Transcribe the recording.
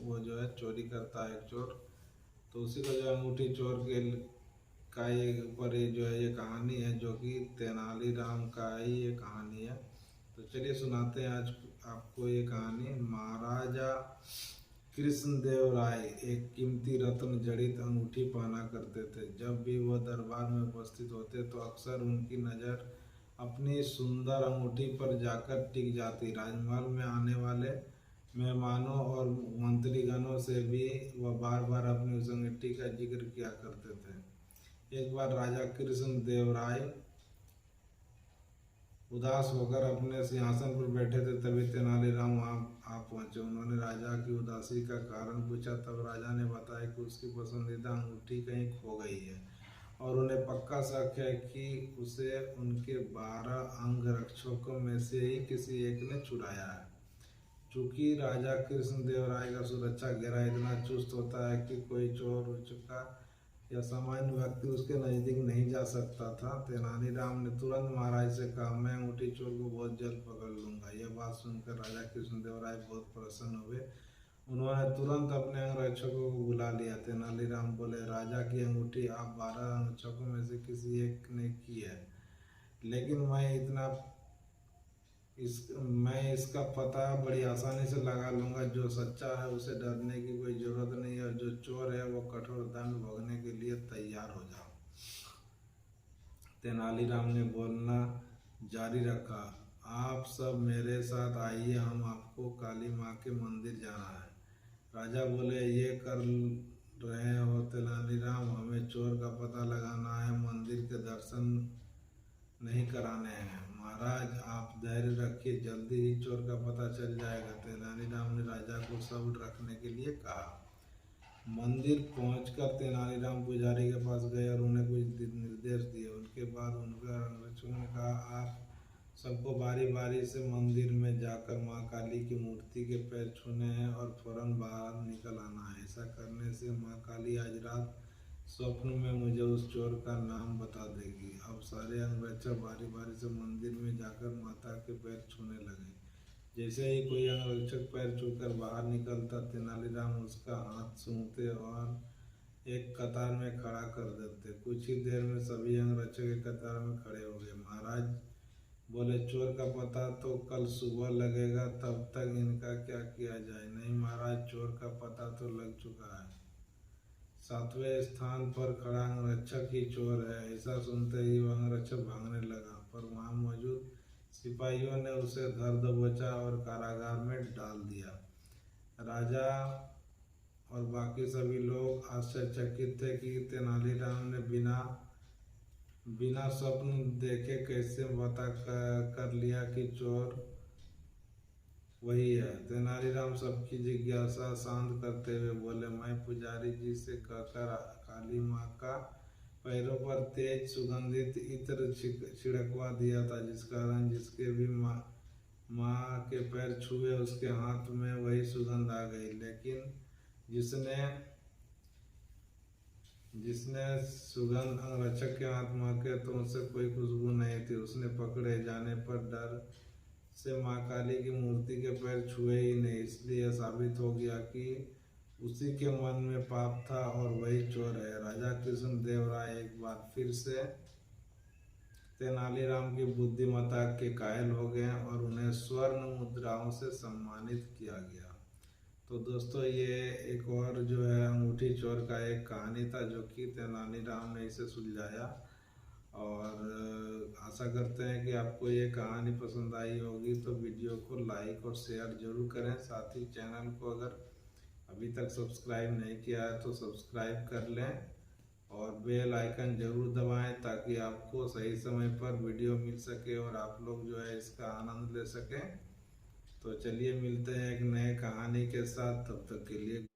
वो जो है चोरी करता है एक चोर। तो उसी को जो अंगूठी चोर के का ये ऊपर ये जो है ये कहानी है, जो कि तेनालीराम का ही ये कहानी है। तो चलिए सुनाते हैं आज आपको ये कहानी। महाराजा कृष्णदेव राय एक कीमती रत्न जड़ित अंगूठी पहना करते थे। जब भी वह दरबार में उपस्थित होते तो अक्सर उनकी नज़र अपनी सुंदर अंगूठी पर जाकर टिक जाती। राजमहल में आने वाले मेहमानों और मंत्रीगणों से भी वह बार बार अपनी उस अंगूठी का जिक्र किया करते थे। एक बार राजा कृष्णदेव राय उदास होकर अपने सिंहासन पर बैठे थे, तभी तेनालीराम वहां आ पहुंचे। उन्होंने राजा की उदासी का कारण पूछा। तब राजा ने बताया कि उसकी पसंदीदा अंगूठी कहीं खो गई है और उन्हें पक्का शक है कि उसे उनके 12 अंगरक्षकों में से ही किसी एक ने चुराया है। चूंकि राजा कृष्णदेव राय का सुरक्षा घेरा इतना चुस्त होता है कि कोई चोर उचक्का या सामान्य व्यक्ति उसके नज़दीक नहीं जा सकता था। तेनालीराम ने तुरंत महाराज से कहा, मैं अंगूठी चोर को बहुत जल्द पकड़ लूंगा। यह बात सुनकर राजा कृष्णदेव राय बहुत प्रसन्न हुए। उन्होंने तुरंत अपने अंगरक्षकों को बुला लिया। तेनालीराम बोले, राजा की अंगूठी आप 12 अंगरक्षकों में से किसी एक ने की है, लेकिन मैं इसका पता बड़ी आसानी से लगा लूंगा। जो सच्चा है उसे डरने की कोई जरूरत नहीं है, और जो चोर है वो कठोर दंड भोगने के लिए तैयार हो जाओ। तेनालीराम ने बोलना जारी रखा, आप सब मेरे साथ आइए, हम आपको काली माँ के मंदिर जाना है। राजा बोले, ये कर रहे हो तेनालीराम? हमें चोर का पता लगाना है, मंदिर के दर्शन नहीं कराने हैं। महाराज आप धैर्य रखिए, जल्दी ही चोर का पता चल जाएगा। तेनालीराम ने राजा को सब्र रखने के लिए कहा। मंदिर पहुंचकर तेनालीराम पुजारी के पास गए और उन्हें कुछ निर्देश दिए। उनके बाद उनका अंगरक्षकों ने कहा, आप सबको बारी बारी से मंदिर में जाकर माँ काली की मूर्ति के पैर छूने हैं और फौरन बाहर निकल आना है। ऐसा करने से माँ काली आज रात स्वप्न में मुझे उस चोर का नाम बता देगी। अब सारे अंगरक्षक बारी बारी से मंदिर में जाकर माता के पैर छूने लगे। जैसे ही कोई अंगरक्षक पैर छूकर बाहर निकलता, तेनालीराम उसका हाथ सूंघते और एक कतार में खड़ा कर देते। कुछ ही देर में सभी अंगरक्षक एक कतार में खड़े हो गए। महाराज बोले, चोर का पता तो कल सुबह लगेगा, तब तक इनका क्या किया जाए? नहीं महाराज, चोर का पता तो लग चुका है। 7वें स्थान पर खड़ा अंगरक्षक ही चोर है। ऐसा सुनते ही वह अंगरक्षक भागने लगा, पर वहां मौजूद सिपाहियों ने उसे धर दबोचा और कारागार में डाल दिया। राजा और बाकी सभी लोग आश्चर्यचकित थे कि तेनालीराम ने बिना स्वप्न देखे कैसे पता कर लिया कि चोर वही है। तेनालीराम सबकी जिज्ञासा शांत करते हुए बोले, मैं पुजारी जी से कहकर काली माँ का पैरों पर तेज सुगंधित इत्र छिड़कवा दिया था, जिस कारण जिसके भी माँ के पैर छुए उसके हाथ में वही सुगंध आ गई। लेकिन जिसने सुगंध अंगरक्षक के हाथ महके तो उससे कोई खुशबू नहीं थी। उसने पकड़े जाने पर डर से माँ काली की मूर्ति के पैर छुए ही नहीं। इसलिए साबित हो गया कि उसी के मन में पाप था और वही चोर है। राजा कृष्णदेव राय एक बार फिर से तेनालीराम की बुद्धिमत्ता के कायल हो गए और उन्हें स्वर्ण मुद्राओं से सम्मानित किया गया। तो दोस्तों, ये एक और जो है अंगूठी चोर का एक कहानी था, जो कि तेनालीराम ने इसे सुलझाया। और आशा करते हैं कि आपको ये कहानी पसंद आई होगी। तो वीडियो को लाइक और शेयर जरूर करें। साथ ही चैनल को अगर अभी तक सब्सक्राइब नहीं किया है तो सब्सक्राइब कर लें और बेल आइकन जरूर दबाएं, ताकि आपको सही समय पर वीडियो मिल सके और आप लोग जो है इसका आनंद ले सकें। तो चलिए मिलते हैं एक नए कहानी के साथ, तब तक के लिए।